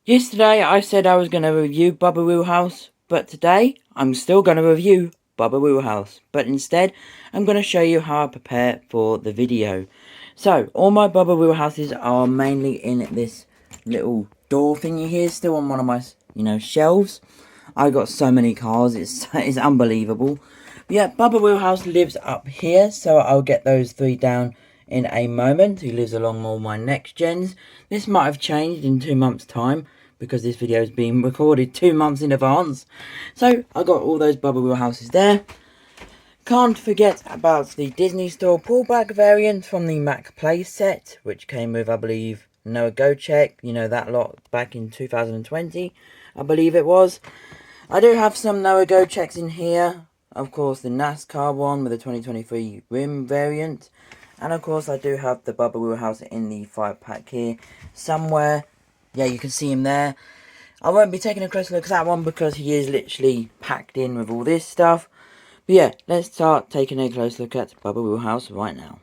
Yesterday I said I was going to review Bubba Wheelhouse, but today I'm still going to review Bubba Wheelhouse, but instead I'm going to show you how I prepare for the video. So, all my Bubba Wheelhouses are mainly in this little door thingy here, still on one of my, shelves. I got so many cars, it's unbelievable. But yeah, Bubba Wheelhouse lives up here, so I'll get those three down in a moment. He lives along all my next gens. This might have changed in 2 months' time because this video is being recorded 2 months in advance. So I got all those Bubba Wheelhouses there. Can't forget about the Disney Store pullback variant from the Mac Play set, which came with, I believe, No Go Check, that lot back in 2020, I believe it was. I do have some No Go Checks in here. Of course, the NASCAR one with the 2023 rim variant. And of course, I do have the Bubba Wheelhouse in the 5-pack here somewhere. Yeah, you can see him there. I won't be taking a close look at that one because he is literally packed in with all this stuff. But yeah, let's start taking a close look at Bubba Wheelhouse right now.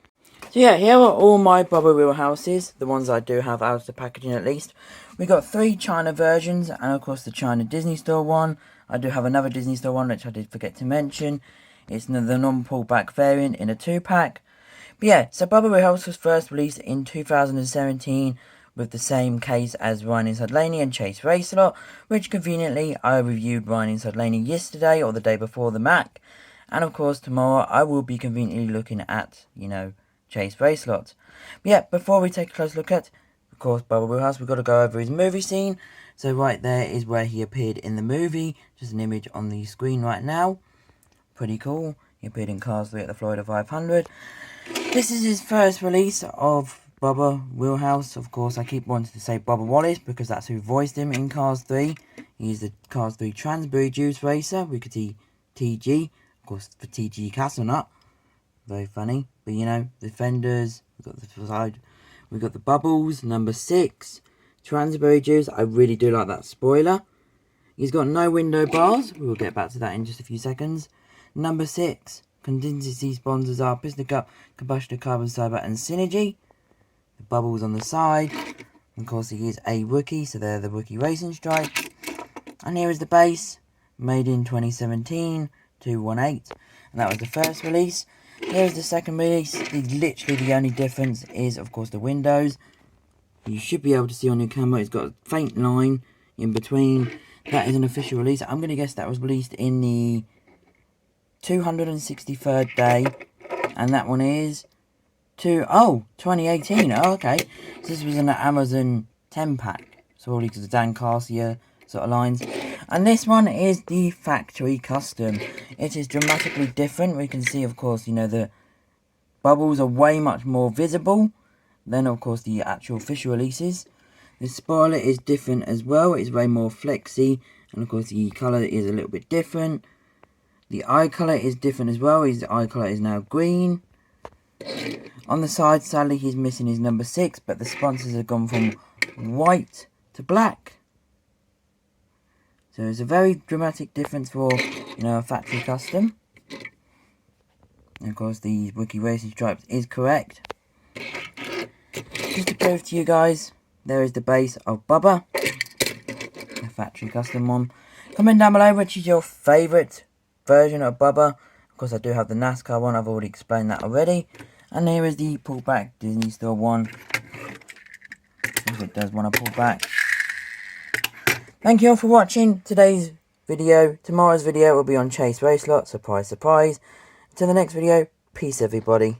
So yeah, here are all my Bubba Wheelhouses, the ones I do have out of the packaging at least. We got 3 China versions, and of course the China Disney Store one. I do have another Disney Store one, which I did forget to mention. It's the non-pullback variant in a 2-pack. But yeah, so Bubba Wheelhouse was first released in 2017 with the same case as Ryan Inside Laney and Chase Racelot, which conveniently I reviewed Ryan Inside Laney yesterday or the day before the Mac. And of course tomorrow I will be conveniently looking at, Chase Racelot. But yeah, before we take a close look at, of course, Bubba Wheelhouse, we've got to go over his movie scene. So right there is where he appeared in the movie. Just an image on the screen right now. Pretty cool. He appeared in Cars 3 at the Florida 500. This is his first release of Bubba Wheelhouse. Of course, I keep wanting to say Bubba Wallace because that's who voiced him in Cars 3. He's the Cars 3 Transberry juice racer. We could see TG, of course, for TG Castlenut. Very funny. But the fenders, we've got the side, we've got the bubbles, number 6. Transberry juice, I really do like that spoiler. He's got no window bars. We'll get back to that in just a few seconds. Number 6. Contingency sponsors are Piston Cup, Combustion Carbon Cyber and Synergy. The bubbles on the side. Of course, he is a rookie, so they're the rookie racing stripes. And here is the base, made in 2017, 218. And that was the first release. Here is the second release. Literally the only difference is, of course, the windows. You should be able to see on your camera, it's got a faint line in between. That is an official release. I'm going to guess that was released in the 263rd day, and that one is 2018. Oh, okay, so this was an Amazon 10-pack, so probably because of Dan Carcia sort of lines. And this one is the factory custom. It is dramatically different. We can see, of course, the bubbles are way much more visible than, of course, the actual official releases. The spoiler is different as well. It's way more flexy, and of course the colour is a little bit different. The eye colour is different as well. His eye colour is now green. On the side, sadly, he's missing his number 6, but the sponsors have gone from white to black. So it's a very dramatic difference for, a factory custom. And of course, the rookie racing stripes is correct. Just to prove to you guys, there is the base of Bubba, the factory custom one. Comment down below which is your favourite version of Bubba. Of course, I do have the NASCAR one. I've already explained that already. And here is the pullback Disney Store one, if it does want to pull back. Thank you all for watching today's video. Tomorrow's video will be on Chase Racelot. Surprise, surprise. Until the next video, peace everybody.